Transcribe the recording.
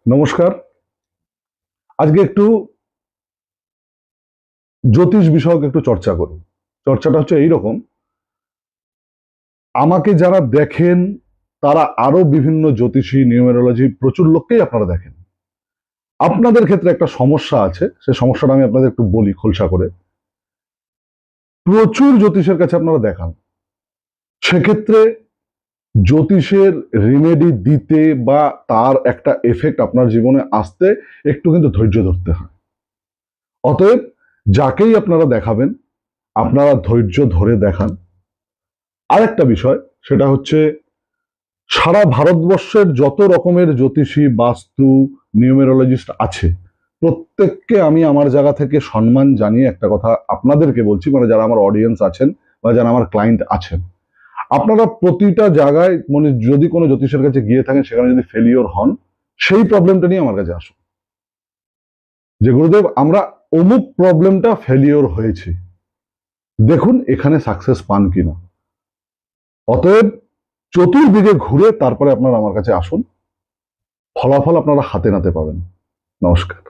নমস্কার। আজকে একটু জ্যোতিষ বিষয়ক একটু চর্চা করব। চর্চাটা হচ্ছে এইরকম, আমাকে যারা দেখেন তারা আরো বিভিন্ন জ্যোতিষী, নিউমেরোলজি প্রচুর লোককেই আপনারা দেখেন। আপনাদের ক্ষেত্রে একটা সমস্যা আছে, সেই সমস্যাটা আমি আপনাদের একটু বলি খোলসা করে। প্রচুর জ্যোতিষের কাছে আপনারা দেখান, সেক্ষেত্রে জ্যোতিষের রিমেডি দিতে বা তার একটা এফেক্ট আপনার জীবনে আসতে একটু কিন্তু ধৈর্য ধরতে হয়। অতএব যাকেই আপনারা দেখাবেন আপনারা ধৈর্য ধরে দেখান। আরেকটা বিষয়, সেটা হচ্ছে সারা ভারতবর্ষের যত রকমের জ্যোতিষী, বাস্তু, নিউমেরোলজিস্ট আছে, প্রত্যেককে আমি আমার জায়গা থেকে সম্মান জানিয়ে একটা কথা আপনাদেরকে বলছি, মানে যারা আমার অডিয়েন্স আছেন বা যারা আমার ক্লায়েন্ট আছেন, আপনারা প্রতিটা জায়গায় মানে যদি কোনো জ্যোতিষের কাছে গিয়ে থাকেন, সেখানে যদি ফেলিওর হন, সেই প্রবলেমটা নিয়ে আমার কাছে আসুন যে গুরুদেব আমরা অমুক প্রবলেমটা ফেলিওর হয়েছে, দেখুন এখানে সাকসেস পান কিনা। অতএব চতুর্দিকে ঘুরে তারপরে আপনারা আমার কাছে আসুন, ফলাফল আপনারা হাতে নাতে পাবেন। নমস্কার।